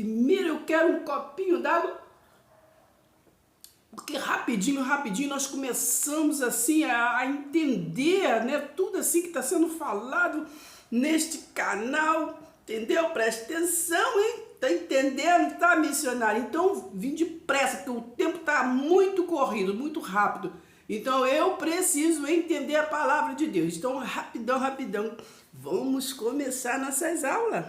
Mira, eu quero um copinho d'água, porque rapidinho nós começamos assim a entender, né, tudo assim que está sendo falado neste canal, entendeu? Presta atenção, hein? Tá entendendo? Tá, missionário? Então vim depressa, porque o tempo tá muito corrido, muito rápido. Então eu preciso entender a palavra de Deus. Então rapidão, vamos começar nossas aulas.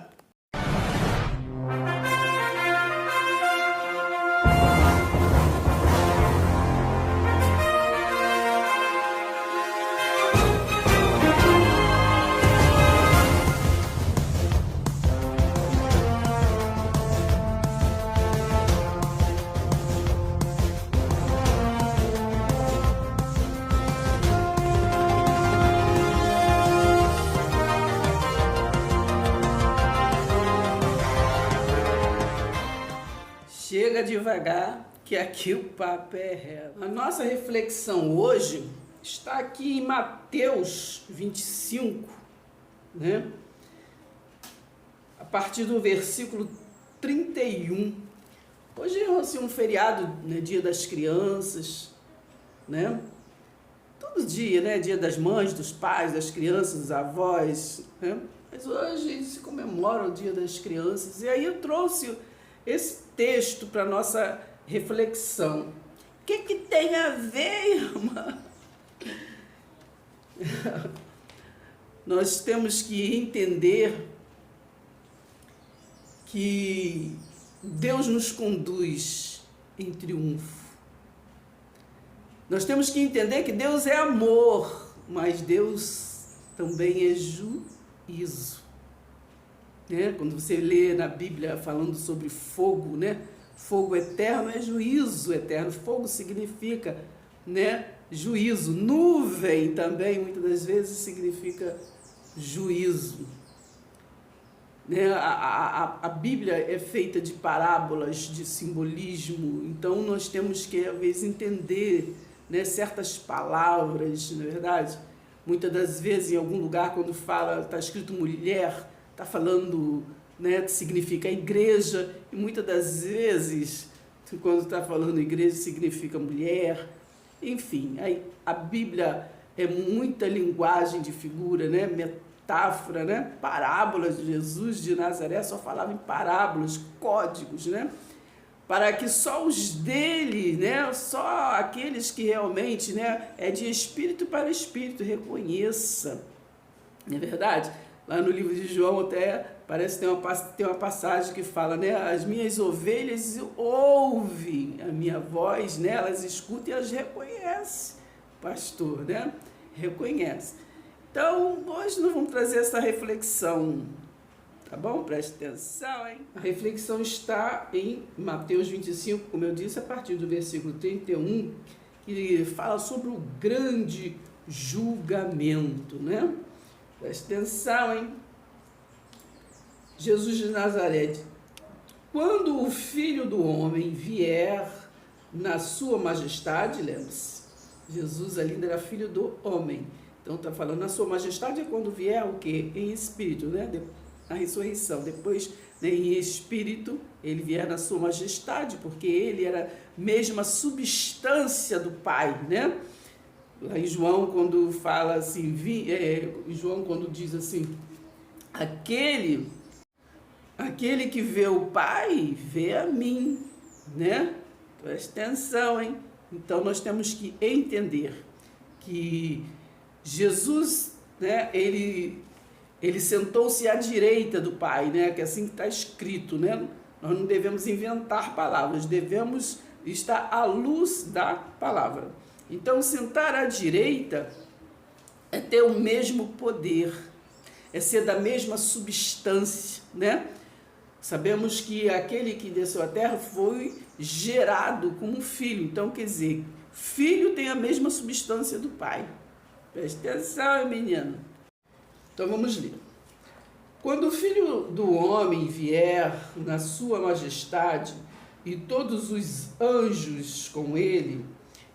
Chega devagar, que aqui o papo é reto. A nossa reflexão hoje está aqui em Mateus 25, né? A partir do versículo 31. Hoje é assim, um feriado, né? Dia das crianças, né? Todo dia, né? Dia das mães, dos pais, das crianças, dos avós, né? Mas hoje se comemora o Dia das Crianças. E aí eu trouxe esse texto para nossa reflexão. O que tem a ver, irmã? Nós temos que entender que Deus nos conduz em triunfo. Nós temos que entender que Deus é amor, mas Deus também é juízo. Né? Quando você lê na Bíblia falando sobre fogo, né? Fogo eterno é juízo eterno. Fogo significa, né? Juízo. Nuvem também, muitas das vezes, significa juízo. Né? A Bíblia é feita de parábolas, de simbolismo. Então, nós temos que, às vezes, entender, né, certas palavras, não é verdade? Muitas das vezes, em algum lugar, quando fala, está escrito mulher, está falando, né, que significa igreja, e muitas das vezes, quando está falando igreja, significa mulher. Enfim, a Bíblia é muita linguagem de figura, né, metáfora, né, parábolas. De Jesus de Nazaré só falava em parábolas, códigos, né, para que só os dele, né, só aqueles que realmente, né, é de espírito para espírito, reconheça. Não é verdade? Lá no livro de João até parece que tem uma passagem que fala, né? As minhas ovelhas ouvem a minha voz, né? Elas escutam e elas reconhecem, pastor, né? Reconhece. Então, hoje nós vamos trazer essa reflexão, tá bom? Preste atenção, hein? A reflexão está em Mateus 25, como eu disse, a partir do versículo 31, que fala sobre o grande julgamento, né? Presta atenção, hein? Jesus de Nazaré. Quando o Filho do Homem vier na sua majestade, lembre-se, Jesus ali era filho do homem. Então está falando na sua majestade é quando vier o quê? Em espírito, né? A ressurreição. Depois, né, em espírito, ele vier na sua majestade, porque ele era mesma substância do Pai, né? Lá em João, quando fala assim, João quando diz assim, aquele que vê o Pai, vê a mim, né? Presta atenção, hein? Então, nós temos que entender que Jesus, né, ele sentou-se à direita do Pai, né? Que é assim que está escrito, né? Nós não devemos inventar palavras, devemos estar à luz da palavra. Então, sentar à direita é ter o mesmo poder, é ser da mesma substância, né? Sabemos que aquele que desceu à terra foi gerado como filho. Então, quer dizer, filho tem a mesma substância do pai. Presta atenção, menino. Então, vamos ler. Quando o Filho do Homem vier na sua majestade e todos os anjos com ele,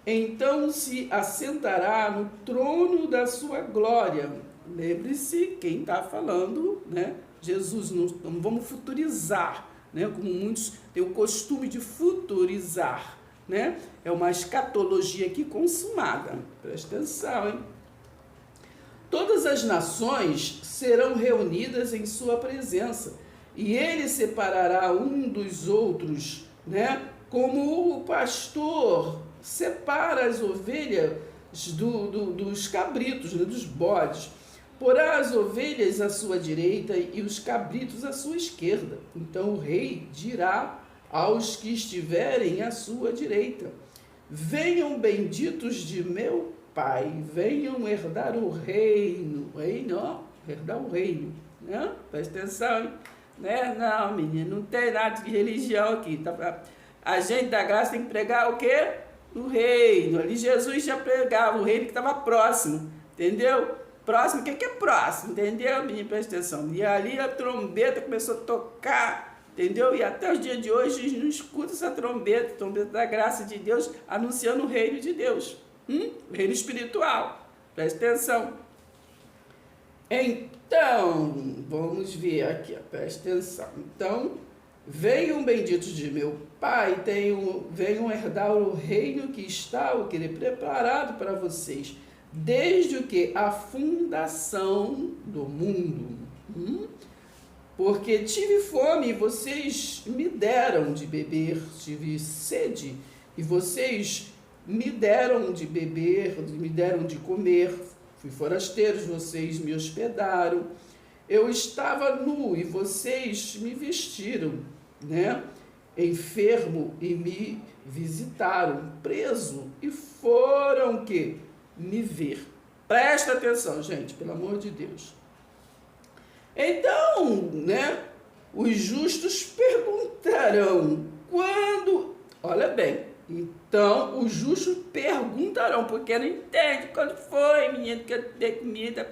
então se assentará no trono da sua glória. Lembre-se quem está falando, né? Jesus. Não vamos futurizar, né? Como muitos têm o costume de futurizar, né? É uma escatologia aqui consumada. Presta atenção, hein? Todas as nações serão reunidas em sua presença, e ele separará um dos outros, né? Como o pastor separa as ovelhas dos cabritos, né? Dos bodes. Porá as ovelhas à sua direita e os cabritos à sua esquerda. Então o rei dirá aos que estiverem à sua direita: venham benditos de meu Pai, venham herdar o reino. Herdar o reino, né? Presta atenção, hein? Né? Não, menino, não tem nada de religião aqui. Tá? A gente da graça tem que pregar o quê? O reino. Ali Jesus já pregava o reino que estava próximo, entendeu? Próximo, o que é próximo, entendeu, menino? Presta atenção. E ali a trombeta começou a tocar, entendeu? E até os dias de hoje a gente não escuta essa trombeta, trombeta da graça de Deus, anunciando o reino de Deus, o reino espiritual. Presta atenção. Então, vamos ver aqui, presta atenção. Então, venham benditos de meu Pai, venham herdar o reino que está, o que ele preparado para vocês, desde o que? A fundação do mundo. Porque tive fome e vocês me deram de beber, tive sede e vocês me deram de beber, me deram de comer, fui forasteiro, vocês me hospedaram, eu estava nu e vocês me vestiram, né? Enfermo e me visitaram, preso e foram que me ver. Presta atenção, gente, pelo amor de Deus. Então, né, os justos perguntarão quando... Olha bem, então os justos perguntarão, porque não entende quando foi, menino, que eu dei comida.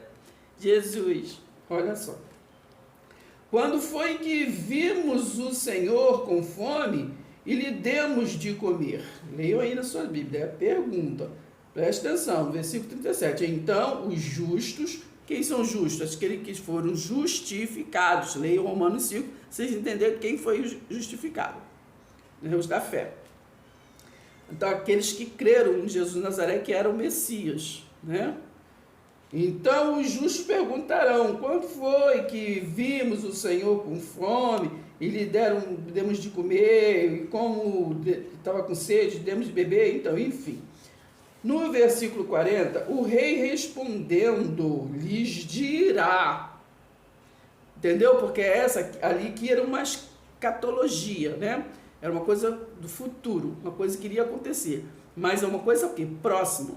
Jesus, olha só. Quando foi que vimos o Senhor com fome e lhe demos de comer? Leiam aí na sua Bíblia, é a pergunta. Presta atenção, versículo 37. Então, os justos, quem são justos? Aqueles que foram justificados. Leiam Romanos 5, vocês entenderam quem foi justificado. Os da fé. Então, aqueles que creram em Jesus de Nazaré, que era o Messias, né? Então, os justos perguntarão, quando foi que vimos o Senhor com fome e lhe demos de comer, e como estava com sede, demos de beber, então, enfim. No versículo 40, o rei respondendo lhes dirá, entendeu? Porque essa ali que era uma escatologia, né? Era uma coisa do futuro, uma coisa que iria acontecer, mas é uma coisa o quê? Próxima,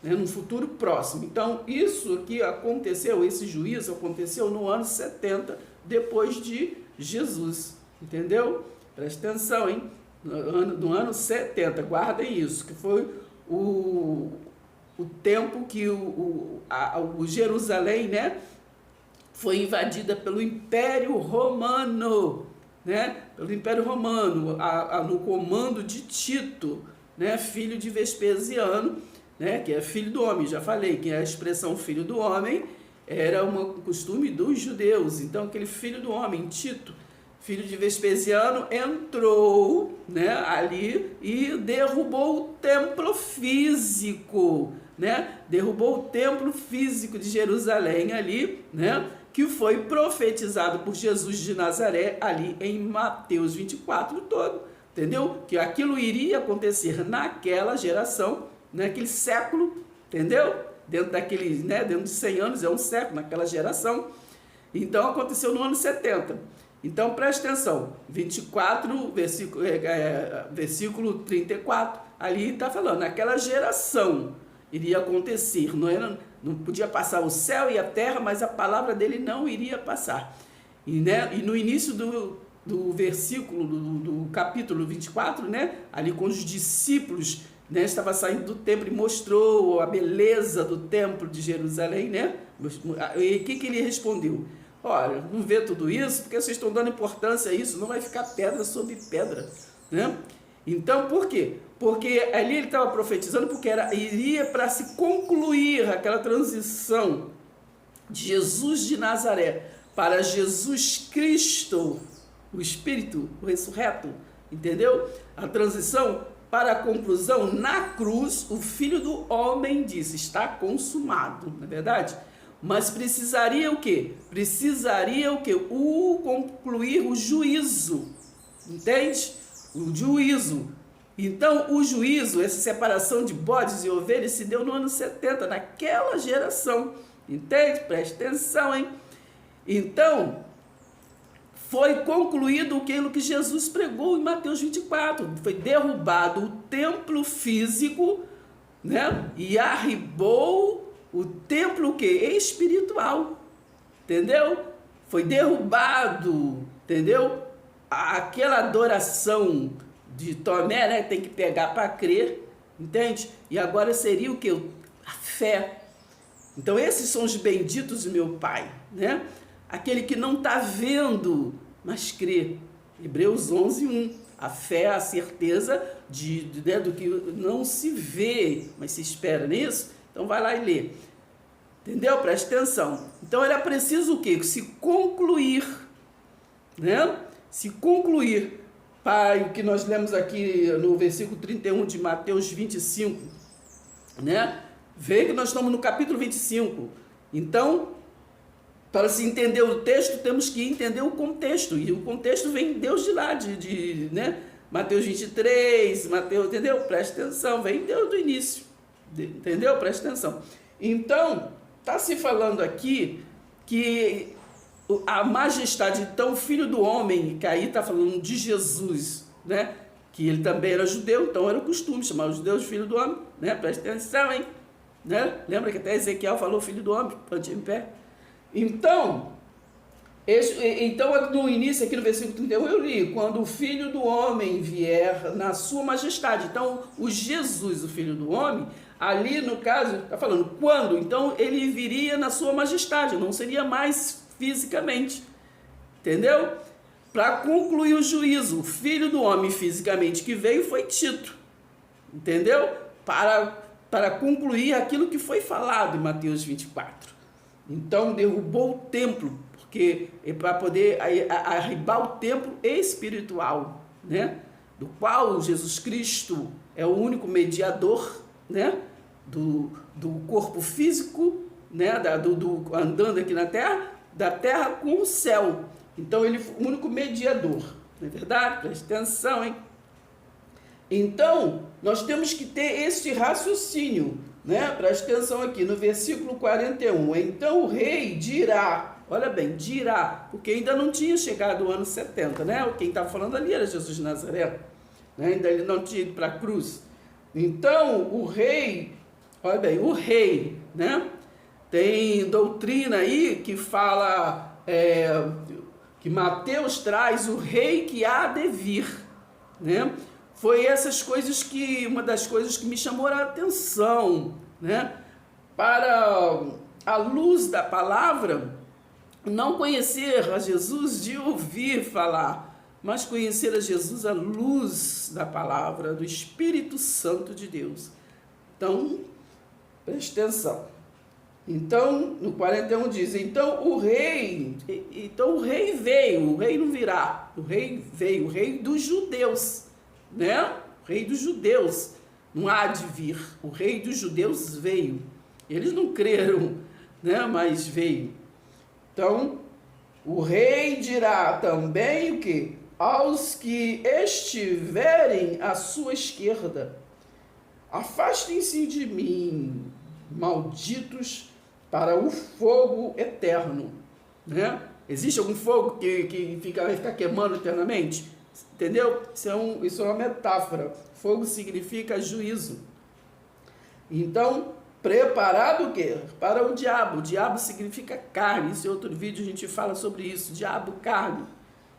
né? No futuro próximo. Então, isso que aconteceu, esse juízo aconteceu no ano 70 depois de Jesus, entendeu? Presta atenção, hein? No ano 70, guardem isso, que foi o tempo que o Jerusalém, né, foi invadida pelo Império Romano, né, pelo Império Romano, no comando de Tito, né, filho de Vespasiano, né, que é filho do homem. Já falei que a expressão filho do homem era um costume dos judeus. Então, aquele filho do homem, Tito, filho de Vespasiano, entrou, né, ali e derrubou o templo físico, né? Derrubou o templo físico de Jerusalém ali, né? Que foi profetizado por Jesus de Nazaré ali em Mateus 24 todo, entendeu? Que aquilo iria acontecer naquela geração, naquele século, entendeu? Dentro daquele, né, dentro de 100 anos, é um século, naquela geração. Então, aconteceu no ano 70. Então, preste atenção, 24, versículo 34, ali está falando, naquela geração iria acontecer, não podia passar o céu e a terra, mas a palavra dele não iria passar. E no início do versículo, do capítulo 24, né, ali com os discípulos, né, estava saindo do templo e mostrou a beleza do templo de Jerusalém, né? E o que ele respondeu? Olha, não vê tudo isso, porque vocês estão dando importância a isso, não vai ficar pedra sobre pedra, né? Então, por quê? Porque ali ele estava profetizando, porque iria para se concluir aquela transição de Jesus de Nazaré para Jesus Cristo, o Espírito, o ressurreto, entendeu? A transição para a conclusão, na cruz, o Filho do Homem disse, está consumado, não é verdade? Mas precisaria o quê? Precisaria o quê? Concluir o juízo, entende? O juízo. Então, o juízo, essa separação de bodes e ovelhas, se deu no ano 70, naquela geração, entende? Preste atenção, hein? Então, foi concluído aquilo que Jesus pregou em Mateus 24. Foi derrubado o templo físico, né? E arribou o templo o quê? Espiritual. Entendeu? Foi derrubado, entendeu? Aquela adoração de Tomé, né? Tem que pegar para crer, entende? E agora seria o quê? A fé. Então esses são os benditos de meu Pai, né? Aquele que não está vendo, mas crê. Hebreus 11:1. A fé é a certeza do que não se vê, mas se espera nisso. Então vai lá e lê. Entendeu? Presta atenção. Então era preciso o quê? Se concluir, né? Se concluir. Pai, o que nós lemos aqui no versículo 31 de Mateus 25, né? Vê que nós estamos no capítulo 25. Então, para se entender o texto, temos que entender o contexto. E o contexto vem de Deus de lá, né? Mateus 23, Mateus, entendeu? Presta atenção, vem Deus do início. Entendeu? Presta atenção. Então, está se falando aqui que a majestade, então, o Filho do Homem, que aí está falando de Jesus, né? Que ele também era judeu, então era o costume chamar os judeus de Filho do Homem, né? Presta atenção, hein? Né? Lembra que até Ezequiel falou Filho do Homem, plante em pé? Então, no início, aqui no versículo 31, eu li, quando o Filho do Homem vier na sua majestade. Então, o Jesus, o Filho do Homem, ali no caso, está falando quando? Então, ele viria na sua majestade, não seria mais fisicamente, entendeu? Para concluir o juízo, o Filho do Homem fisicamente que veio foi Tito, entendeu? Para concluir aquilo que foi falado em Mateus 24. Então derrubou o templo, porque é para poder arribar o templo espiritual, né? Do qual Jesus Cristo é o único mediador, né? Do corpo físico, né? Andando aqui na terra, da terra com o céu. Então ele foi o único mediador, não é verdade? Preste atenção, hein? Então, nós temos que ter esse raciocínio, né? Preste atenção aqui no versículo 41. Então o rei dirá, olha bem, dirá, porque ainda não tinha chegado o ano 70, né? Quem estava falando ali era Jesus de Nazaré, né? Ainda ele não tinha ido para a cruz. Então o rei, olha bem, o rei, né? Tem doutrina aí que fala, que Mateus traz o rei que há de vir, né? Foi uma das coisas que me chamou a atenção, né? Para a luz da palavra, não conhecer a Jesus de ouvir falar, mas conhecer a Jesus à luz da palavra, do Espírito Santo de Deus. Então, preste atenção. Então, no 41 diz, então o rei veio, o rei não virá, o rei veio, o rei dos judeus, né? O rei dos judeus, não há de vir, o rei dos judeus veio, eles não creram, né? Mas veio. Então, o rei dirá também o quê? Aos que estiverem à sua esquerda, afastem-se de mim, malditos, para o fogo eterno, né? Existe algum fogo que vai ficar queimando eternamente? Entendeu? Isso é uma metáfora. Fogo significa juízo. Então, preparado o quê? Para o diabo. O diabo significa carne. Isso é outro vídeo, a gente fala sobre isso. Diabo, carne.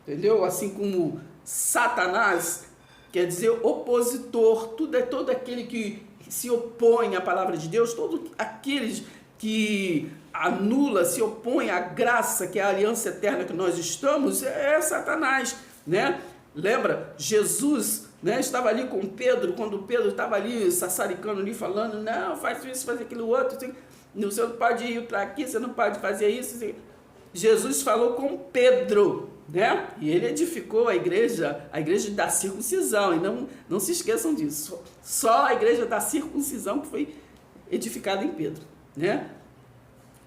Entendeu? Assim como Satanás quer dizer opositor. Todo aquele que se opõe à palavra de Deus, todos aqueles que anula, se opõe à graça, que é a aliança eterna que nós estamos, é Satanás, né? Lembra? Jesus, né, estava ali com Pedro, quando Pedro estava ali sassaricando ali, falando, não, faz isso, faz aquilo outro, você não pode ir para aqui, você não pode fazer isso. Jesus falou com Pedro, né? E ele edificou a igreja da circuncisão, e não se esqueçam disso, só a igreja da circuncisão que foi edificada em Pedro, né?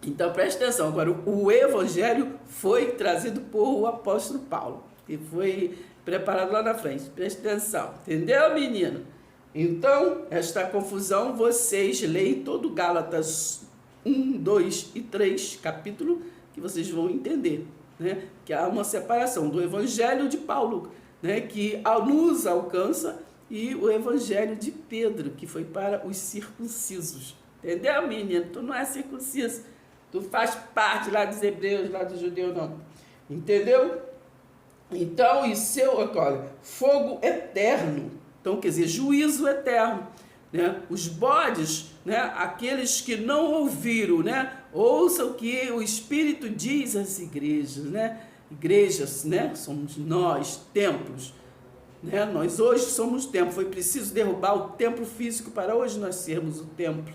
Então preste atenção, agora o evangelho foi trazido por o apóstolo Paulo, que foi preparado lá na frente, preste atenção, entendeu, menino? Então, esta confusão, vocês leem todo Gálatas 1, 2 e 3, capítulo, que vocês vão entender, né? Que há uma separação do evangelho de Paulo, né? Que nos alcança, e o evangelho de Pedro, que foi para os circuncisos. Entendeu, menino? Tu não é circunciso, tu faz parte lá dos hebreus, lá dos judeus, não. Entendeu? Então, olha, fogo eterno. Então, quer dizer, juízo eterno, né? Os bodes, né? Aqueles que não ouviram, né? Ouçam o que o Espírito diz às igrejas, né? Igrejas, né? Somos nós, templos, né? Nós hoje somos templo. Foi preciso derrubar o templo físico para hoje nós sermos o templo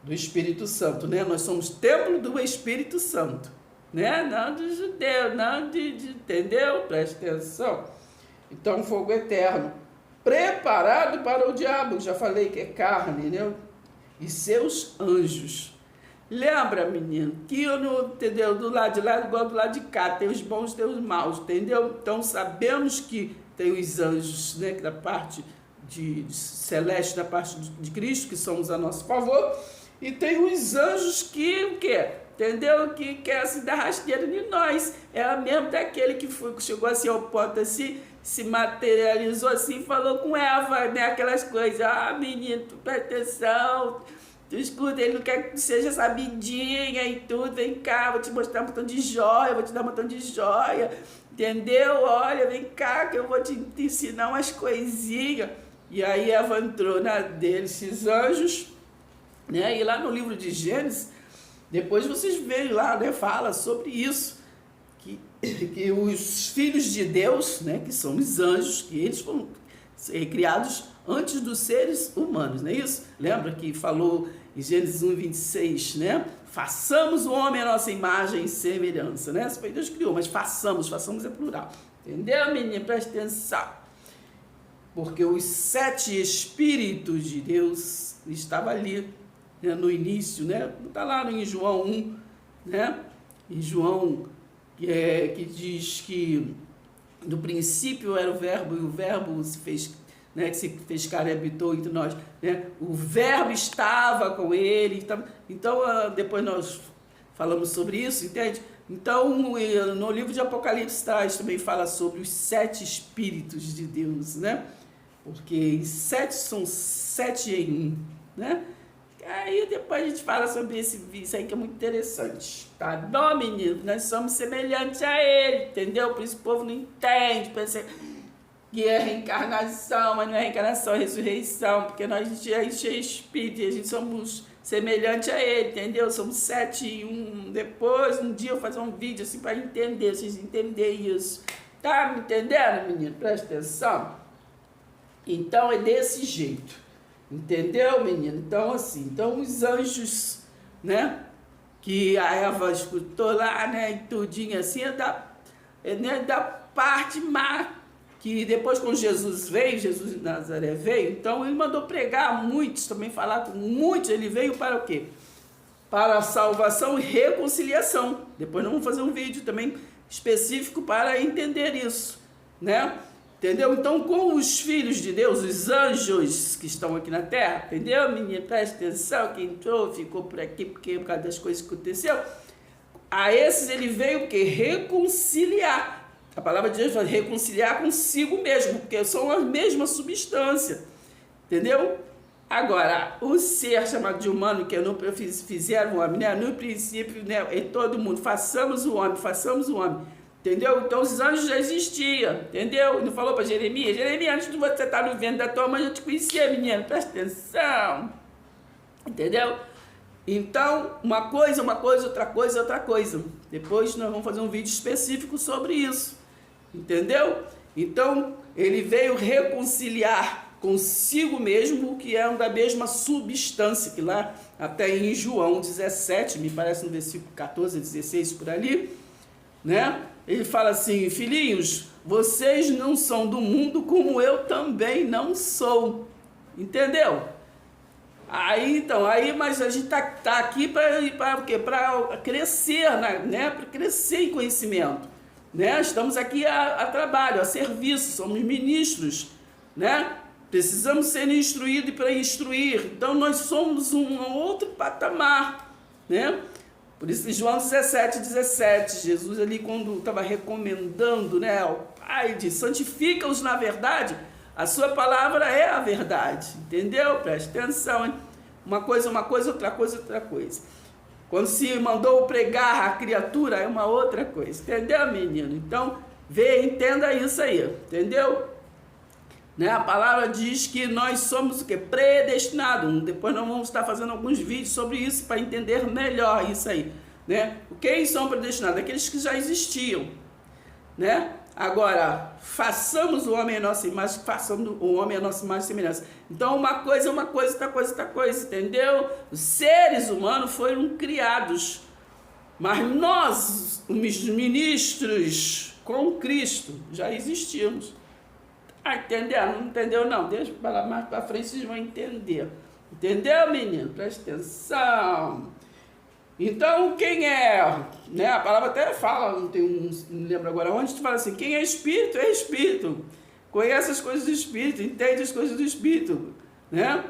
do Espírito Santo, né? Nós somos templo do Espírito Santo, né? Não do judeu, não entendeu? Preste atenção. Então, fogo eterno, preparado para o diabo, já falei que é carne, né? E seus anjos. Lembra, menino, que eu não, entendeu? Do lado de lá igual do lado de cá, tem os bons e tem os maus, entendeu? Então sabemos que tem os anjos, né, da parte de celeste, da parte de Cristo, que somos a nosso favor, e tem os anjos que o quê? Entendeu? Que quer se dar rasteira de nós. Ela mesmo daquele que chegou assim ao ponto assim, se materializou assim, falou com Eva, né? Aquelas coisas, menino, tu presta atenção, tu escuta, ele não quer que tu seja sabidinha e tudo, vem cá, vou te mostrar um montão de joia, vou te dar um montão de joia, entendeu? Olha, vem cá que eu vou te ensinar umas coisinhas. E aí Eva entrou na deles, esses anjos, né? E lá no livro de Gênesis, depois vocês veem lá, né? Fala sobre isso, que os filhos de Deus, né, que são os anjos, que eles foram criados antes dos seres humanos, não é isso? Lembra que falou em Gênesis 1, 26, né? Façamos o homem à nossa imagem e semelhança, né? Isso foi Deus que criou, mas façamos é plural. Entendeu, menino? Presta atenção. Porque os 7 espíritos de Deus estavam ali, né, no início, né? Está lá em João 1, né? Em João, que diz que no princípio era o verbo, e o verbo se fez, né, que se fez carne e habitou entre nós, né? O verbo estava com ele, então depois nós falamos sobre isso, entende? Então no livro de Apocalipse também fala sobre os 7 espíritos de Deus, né? Porque 7 são 7 em 1, né? Aí depois a gente fala sobre isso aí que é muito interessante, tá bom, menino? Nós somos semelhantes a ele, entendeu? Por isso o povo não entende, pensa que é reencarnação, mas não é reencarnação, é ressurreição, porque nós a gente é espírito e a gente somos semelhantes a ele, entendeu? Somos 7 em 1. Depois, um dia eu vou fazer um vídeo assim para entender, vocês entenderem isso. Tá me entendendo, menino? Presta atenção. Então é desse jeito. Entendeu, menino? Então, assim, os anjos, né, que a Eva escutou lá, né, e tudinho assim, da parte má, que depois quando Jesus de Nazaré veio, então ele mandou pregar a muitos, também falar com muitos, ele veio para o quê? Para a salvação e reconciliação. Depois nós vamos fazer um vídeo também específico para entender isso, né? Entendeu? Então, com os filhos de Deus, os anjos que estão aqui na terra, entendeu, menina? Presta atenção, quem entrou, ficou por aqui, porque por causa das coisas que aconteceu. A esses ele veio o quê? Reconciliar. A palavra de Deus fala reconciliar consigo mesmo, porque são a mesma substância. Entendeu? Agora, o ser chamado de humano, que não fizeram o homem, né? No princípio, né? E todo mundo, façamos o homem. Entendeu? Então os anjos já existiam, entendeu? Não falou para Jeremias? Jeremias, antes de você estar no ventre da tua mãe, eu te conhecia, menino, presta atenção. Entendeu? Então, uma coisa, outra coisa. Depois nós vamos fazer um vídeo específico sobre isso. Entendeu? Então, ele veio reconciliar consigo mesmo, que é da mesma substância, que lá até em João 17, me parece no versículo 14, 16, por ali, né? Ele fala assim: filhinhos, vocês não são do mundo como eu também não sou. Entendeu? Aí então, mas a gente tá aqui para quê? Para crescer, né? Para crescer em conhecimento, né? Estamos aqui a trabalho, a serviço, somos ministros, né? Precisamos ser instruídos para instruir. Então nós somos um outro patamar, né? Por isso, em João 17, Jesus ali, quando estava recomendando, né, ao Pai, diz: santifica-os na verdade, a sua palavra é a verdade. Entendeu? Preste atenção, hein? Uma coisa, outra coisa, outra coisa. Quando se mandou pregar a criatura, é uma outra coisa. Entendeu, menino? Então, entenda isso aí. Entendeu? Né? A palavra diz que nós somos o quê? Predestinados. Depois nós vamos estar fazendo alguns vídeos sobre isso para entender melhor isso aí, né? Quem são predestinados? Aqueles que já existiam, né? Agora, façamos o homem a nossa imagem, façamos o homem a nossa imagem e semelhança. Então, uma coisa, outra coisa, entendeu? Os seres humanos foram criados, mas nós, os ministros com Cristo, já existimos. Entendeu? Não entendeu, não? Deixa eu falar mais para frente, vocês vão entender. Entendeu, menino? Presta atenção. Então, quem é? Né? A palavra até fala, não lembro agora onde, tu fala assim: quem é espírito, é espírito. Conhece as coisas do espírito, entende as coisas do espírito. Né?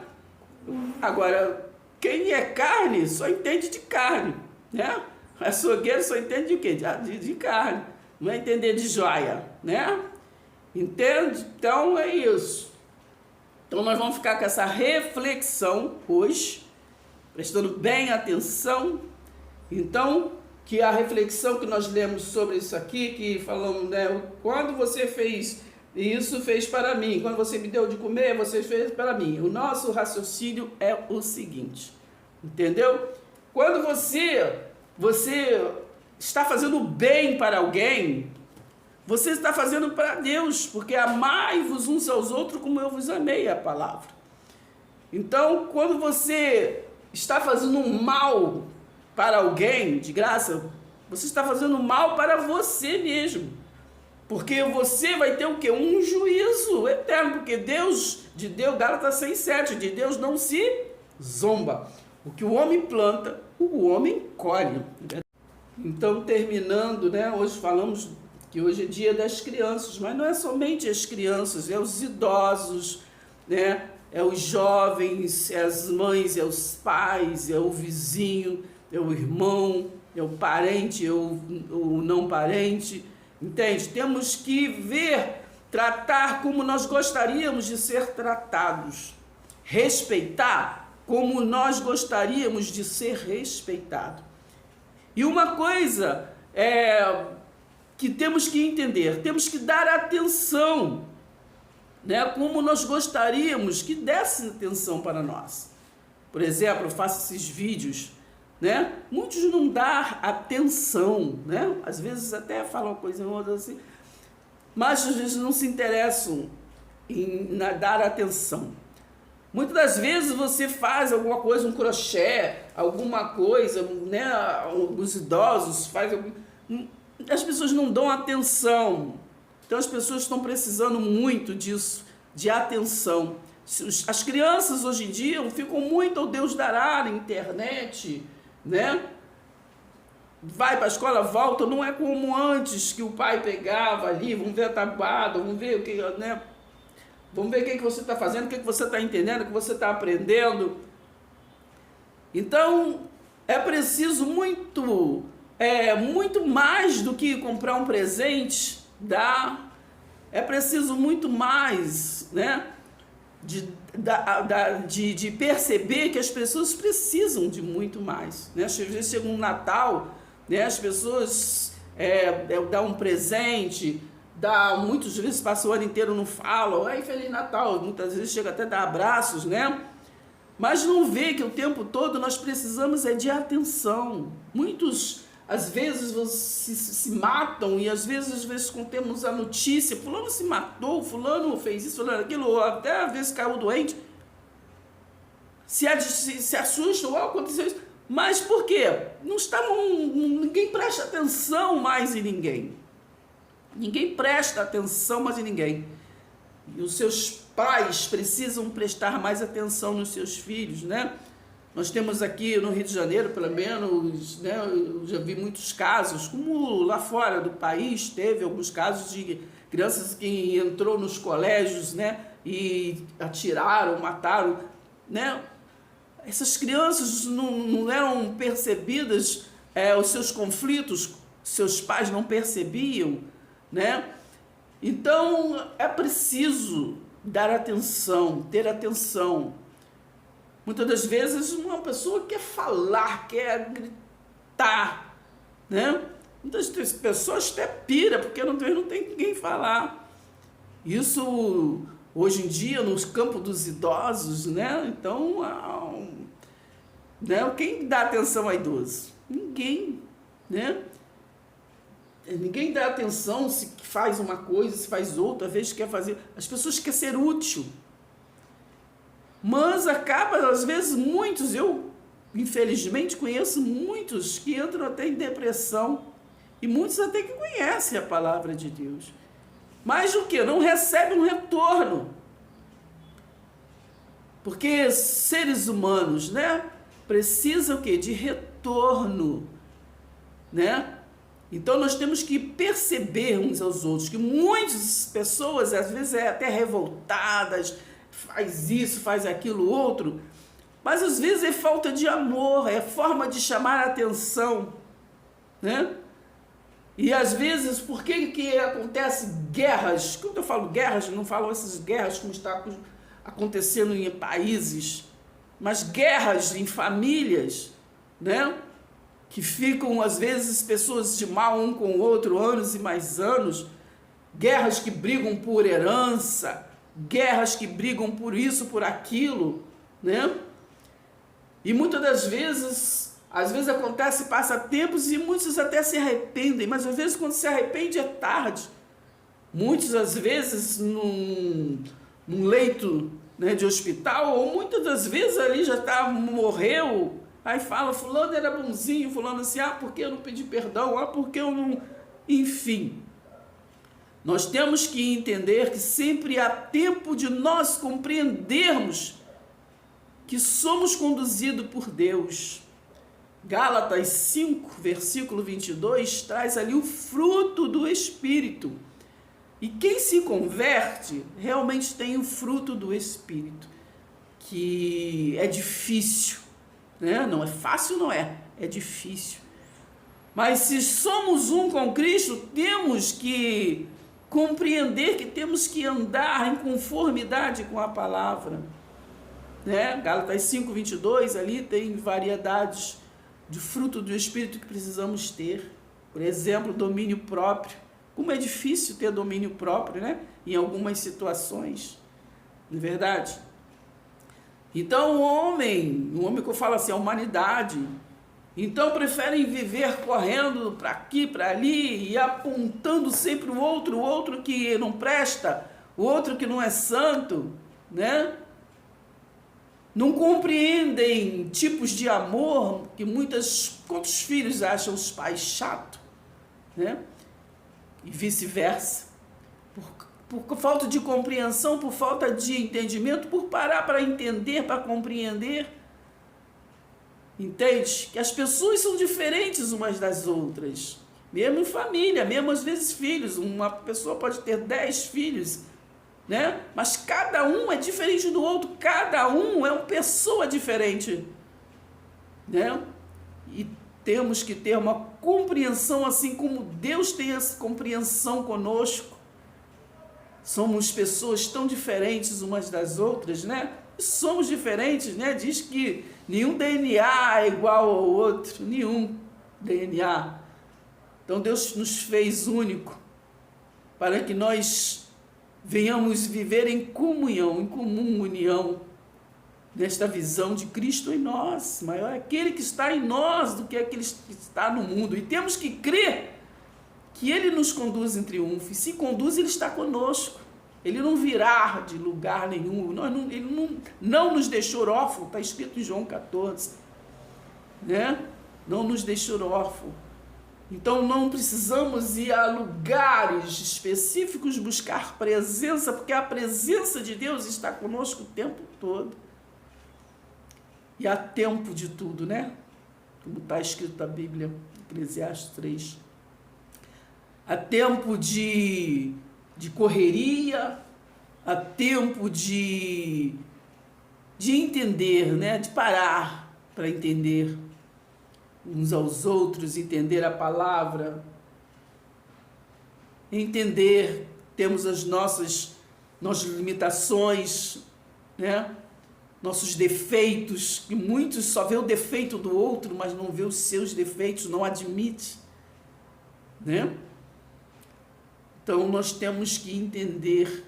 Agora, quem é carne, só entende de carne. Né? Açougueiro só entende de quê? De carne. Não é entender de joia. Né? Entende? Então é isso. Então nós vamos ficar com essa reflexão hoje, prestando bem atenção. Então, que a reflexão que nós lemos sobre isso aqui, que falamos, né? Quando você fez isso, fez para mim. Quando você me deu de comer, você fez para mim. O nosso raciocínio é o seguinte, entendeu? Quando você está fazendo bem para alguém, você está fazendo para Deus, porque amai-vos uns aos outros como eu vos amei, é a palavra. Então, quando você está fazendo um mal para alguém, de graça, você está fazendo mal para você mesmo. Porque você vai ter o quê? Um juízo eterno, porque Gálatas 6,7, de Deus não se zomba. O que o homem planta, o homem colhe. Então, terminando, né, hoje falamos que hoje é dia das crianças, mas não é somente as crianças, é os idosos, né? É os jovens, é as mães, é os pais, é o vizinho, é o irmão, é o parente, é o não parente, entende? Temos que tratar como nós gostaríamos de ser tratados, respeitar como nós gostaríamos de ser respeitados. E uma coisa que temos que entender, temos que dar atenção, né, como nós gostaríamos que desse atenção para nós. Por exemplo, eu faço esses vídeos, né, muitos não dão atenção, né, às vezes até falam uma coisa ou outra assim, mas às vezes não se interessam em dar atenção. Muitas das vezes você faz alguma coisa, um crochê, alguma coisa, né, os idosos fazem as pessoas não dão atenção. Então as pessoas estão precisando muito disso, de atenção. As crianças hoje em dia ficam muito ao Deus dará na internet, né? Vai para a escola, volta, não é como antes, que o pai pegava ali, vamos ver a tabuada, vamos ver o que, né? Vamos ver o que você está fazendo, o que você está entendendo, o que você está aprendendo. Então é preciso muito mais do que comprar um presente, é preciso muito mais, né, de perceber que as pessoas precisam de muito mais, né? Às vezes chega um Natal, né, as pessoas dão um presente, muitas vezes passam o ano inteiro não falam, Feliz Natal, muitas vezes chega até a dar abraços, né? Mas não vê que o tempo todo nós precisamos de atenção. Muitos às vezes se matam, e às vezes quando temos a notícia, fulano se matou, fulano fez isso, fulano aquilo, ou até às vezes caiu doente, se assustam, aconteceu isso. Mas por quê? Ninguém presta atenção mais em ninguém. Ninguém presta atenção mais em ninguém. E os seus pais precisam prestar mais atenção nos seus filhos, né? Nós temos aqui no Rio de Janeiro, pelo menos, né, eu já vi muitos casos, como lá fora do país, teve alguns casos de crianças que entrou nos colégios, né, e atiraram, mataram, né? Essas crianças não eram percebidas, os seus conflitos, seus pais não percebiam, né? Então, é preciso dar atenção, ter atenção. Muitas das vezes uma pessoa quer falar, quer gritar, né? Muitas pessoas até pira, porque não tem ninguém falar. Isso, hoje em dia, nos campos dos idosos, né? Então, né? Quem dá atenção a idoso? Ninguém, né? Ninguém dá atenção se faz uma coisa, se faz outra, às vezes quer fazer. As pessoas querem ser útil. Mas acaba, às vezes, muitos, eu infelizmente conheço muitos que entram até em depressão. E muitos até que conhecem a palavra de Deus. Mas o que? Não recebem um retorno. Porque seres humanos, né? Precisam o quê? De retorno, né? Então nós temos que perceber uns aos outros que muitas pessoas, às vezes, até revoltadas, faz isso, faz aquilo, outro, mas às vezes é falta de amor, é forma de chamar a atenção, né? E às vezes, por que acontece guerras? Quando eu falo guerras, não falo essas guerras como está acontecendo em países, mas guerras em famílias, né? Que ficam, às vezes, pessoas de mal um com o outro, anos e mais anos, guerras que brigam por herança, guerras que brigam por isso, por aquilo, né? E muitas das vezes, às vezes acontece, passa tempos e muitos até se arrependem, mas às vezes quando se arrepende é tarde. Muitos, às vezes, num leito, né, de hospital, ou muitas das vezes ali já morreu, aí fala, fulano era bonzinho, fulano assim, porque eu não pedi perdão, porque eu não... Enfim, nós temos que entender que sempre há tempo de nós compreendermos que somos conduzidos por Deus. Gálatas 5, versículo 22, traz ali o fruto do Espírito. E quem se converte realmente tem o fruto do Espírito, que é difícil, né? Não é fácil, não é, é difícil. Mas se somos um com Cristo, temos que compreender que temos que andar em conformidade com a palavra, né? Gálatas 5, 22, ali tem variedades de fruto do Espírito que precisamos ter. Por exemplo, domínio próprio. Como é difícil ter domínio próprio, né? Em algumas situações, não é verdade? Então o homem que eu falo assim, a humanidade, então preferem viver correndo para aqui, para ali e apontando sempre o outro que não presta, o outro que não é santo, né? Não compreendem tipos de amor que quantos filhos acham os pais chatos, né? E vice-versa. Por falta de compreensão, por falta de entendimento, por parar para entender, para compreender. Entende? Que as pessoas são diferentes umas das outras. Mesmo em família, mesmo às vezes filhos. Uma pessoa pode ter 10 filhos, né? Mas cada um é diferente do outro. Cada um é uma pessoa diferente, né? E temos que ter uma compreensão assim como Deus tem essa compreensão conosco. Somos pessoas tão diferentes umas das outras, né? Somos diferentes, né? Diz que nenhum DNA é igual ao outro, nenhum DNA. Então Deus nos fez único para que nós venhamos viver em comunhão, em comum união, nesta visão de Cristo em nós. Maior é aquele que está em nós do que aquele que está no mundo. E temos que crer que Ele nos conduz em triunfo. E se conduz, Ele está conosco. Ele não virá de lugar nenhum. Ele não nos deixou órfãos. Está escrito em João 14. Né? Não nos deixou órfãos. Então não precisamos ir a lugares específicos buscar presença, porque a presença de Deus está conosco o tempo todo. E há tempo de tudo, né? Como está escrito na Bíblia, Eclesiastes 3. Há tempo de correria, há tempo de entender, né? De parar para entender uns aos outros, entender a palavra, entender, temos as nossas limitações, né? Nossos defeitos, que muitos só vê o defeito do outro, mas não vê os seus defeitos, não admite, né? Então nós temos que entender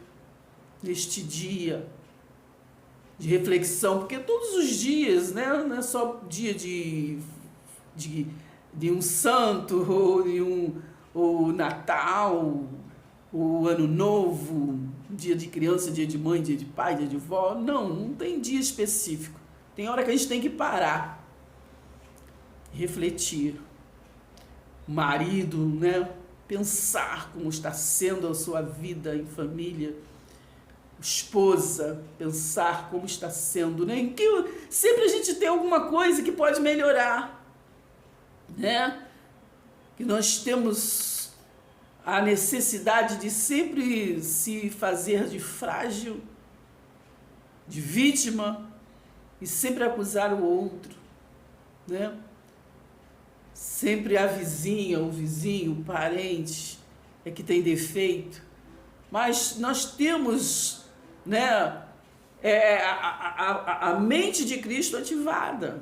neste dia de reflexão, porque todos os dias, né? Não é só dia de um santo, ou Natal, o Ano Novo, dia de criança, dia de mãe, dia de pai, dia de vó. Não tem dia específico. Tem hora que a gente tem que parar, refletir. Marido, né? Pensar como está sendo a sua vida em família. Esposa, pensar como está sendo, né? Em que sempre a gente tem alguma coisa que pode melhorar, né? Que nós temos a necessidade de sempre se fazer de frágil, de vítima e sempre acusar o outro, né? Sempre a vizinha, o vizinho, o parente é que tem defeito, mas nós temos, né, a mente de Cristo ativada.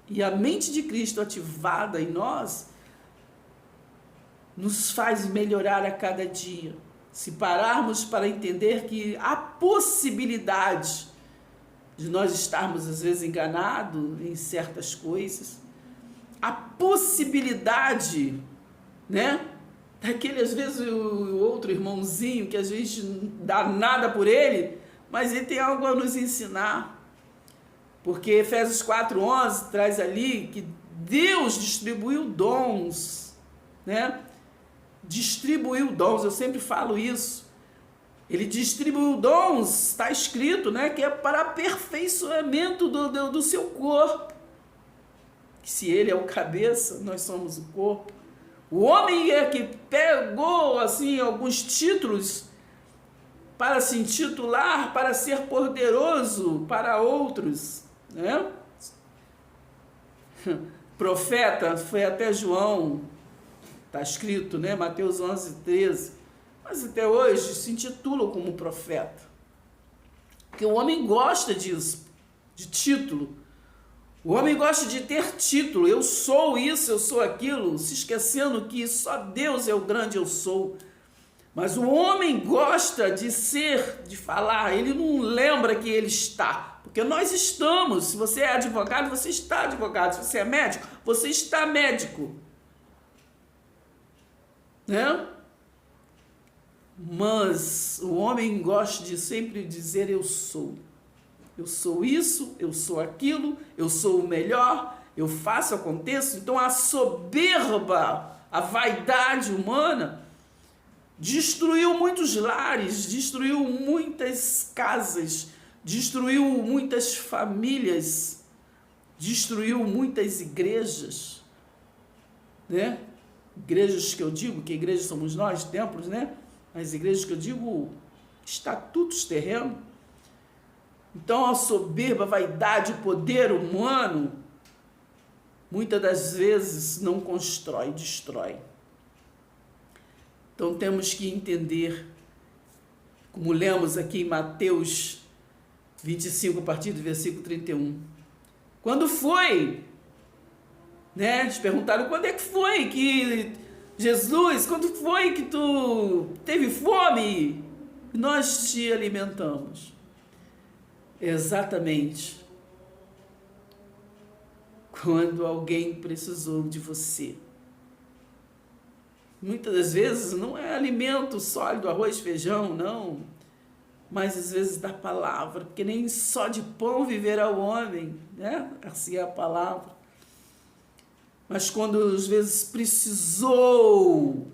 E a mente de Cristo ativada em nós nos faz melhorar a cada dia. Se pararmos para entender que há possibilidade de nós estarmos às vezes enganados em certas coisas, a possibilidade, né? Daquele às vezes o outro irmãozinho que às vezes não dá nada por ele, mas ele tem algo a nos ensinar. Porque Efésios 4:11 traz ali que Deus distribuiu dons, né? Distribuiu dons, eu sempre falo isso. Ele distribuiu dons, está escrito, né? Que é para aperfeiçoamento do seu corpo. Que se ele é o cabeça, nós somos o corpo. O homem é que pegou assim alguns títulos para se intitular, para ser poderoso para outros, né? Profeta, foi até João, está escrito, né? Mateus 11:13, mas até hoje se intitulam como profeta, porque o homem gosta disso, de título. O homem gosta de ter título, eu sou isso, eu sou aquilo, se esquecendo que só Deus é o grande eu sou. Mas o homem gosta de ser, de falar, ele não lembra que ele está, porque nós estamos. Se você é advogado, você está advogado. Se você é médico, você está médico, né? Mas o homem gosta de sempre dizer eu sou. Eu sou isso, eu sou aquilo, eu sou o melhor, eu faço, aconteço. Então a soberba, a vaidade humana destruiu muitos lares, destruiu muitas casas, destruiu muitas famílias, destruiu muitas igrejas, né? Igrejas que eu digo, que igrejas somos nós, templos, né? As igrejas que eu digo, estatutos terrenos. Então a soberba, a vaidade, o poder humano, muitas das vezes não constrói, destrói. Então temos que entender, como lemos aqui em Mateus 25, a partir do versículo 31. Quando foi, né? Eles perguntaram, quando é que foi que Jesus, quando foi que tu teve fome? Nós te alimentamos. Exatamente quando alguém precisou de você. Muitas das vezes não é alimento sólido, arroz, feijão, não. Mas às vezes da palavra, porque nem só de pão viverá o homem, né? Assim é a palavra. mas quando às vezes precisou,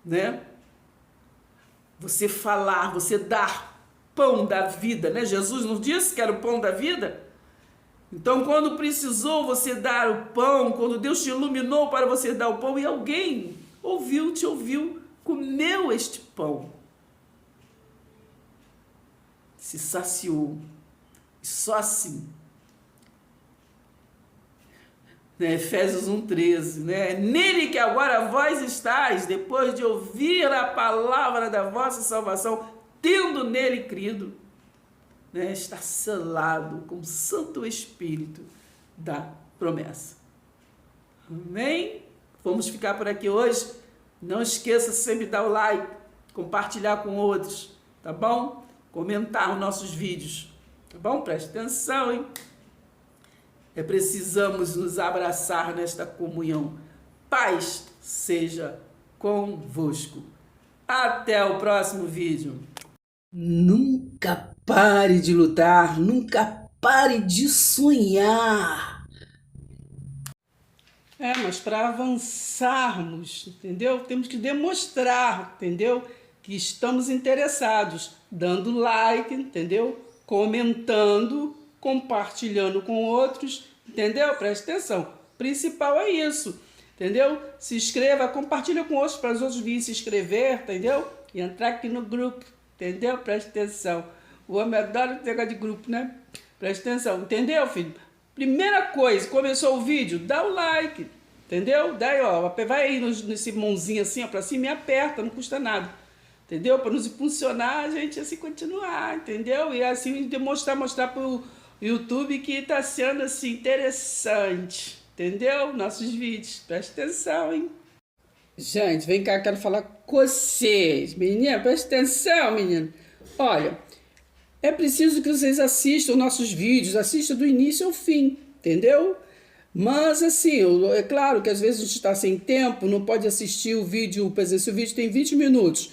né? Você falar, você dar pão da vida, né? Jesus nos disse que era o pão da vida. Então, quando precisou você dar o pão, quando Deus te iluminou para você dar o pão, e alguém te ouviu, comeu este pão, se saciou, e só assim, né? Efésios 1,13, né? Nele que agora vós estáis, depois de ouvir a palavra da vossa salvação, tendo nele crido, né? Está selado com o Santo Espírito da promessa. Amém? Vamos ficar por aqui hoje. Não esqueça sempre de dar o like, compartilhar com outros, tá bom? Comentar os nossos vídeos, tá bom? Preste atenção, hein? Precisamos nos abraçar nesta comunhão. Paz seja convosco. Até o próximo vídeo. Nunca pare de lutar, nunca pare de sonhar. Mas para avançarmos, entendeu? Temos que demonstrar, entendeu? Que estamos interessados, dando like, entendeu? Comentando, compartilhando com outros, entendeu? Preste atenção. O principal é isso, entendeu? Se inscreva, compartilha com outros para os outros virem se inscrever, entendeu? E entrar aqui no grupo, entendeu? Preste atenção. O homem adora pegar de grupo, né? Preste atenção, entendeu, filho? Primeira coisa, começou o vídeo, dá o like, entendeu? Daí, ó, vai aí nesse mãozinho assim, ó, pra cima e aperta, não custa nada, entendeu? Para nos impulsionar a gente assim continuar, entendeu? E assim mostrar pro YouTube que tá sendo assim interessante, entendeu? Nossos vídeos, preste atenção, hein? Gente, vem cá, quero falar com vocês, menina, preste atenção, menina. Olha, é preciso que vocês assistam nossos vídeos, assistam do início ao fim, entendeu? Mas assim, é claro que às vezes a gente está sem tempo, não pode assistir o vídeo, por exemplo, se o vídeo tem 20 minutos,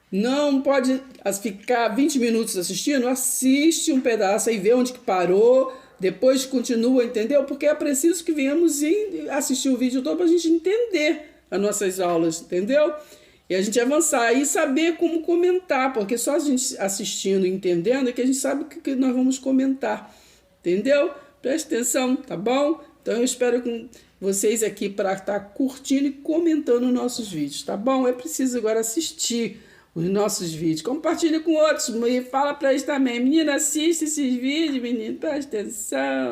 não pode ficar 20 minutos assistindo, assiste um pedaço aí, vê onde que parou, depois continua, entendeu? Porque é preciso que venhamos assistir o vídeo todo para a gente entender as nossas aulas, entendeu? E a gente avançar e saber como comentar, porque só a gente assistindo e entendendo é que a gente sabe o que nós vamos comentar, entendeu? Preste atenção, tá bom? Então eu espero com vocês aqui para estar curtindo e comentando nossos vídeos, tá bom? É preciso agora assistir os nossos vídeos, compartilha com outros e fala para eles também, menina, assiste esses vídeos, menino, preste atenção.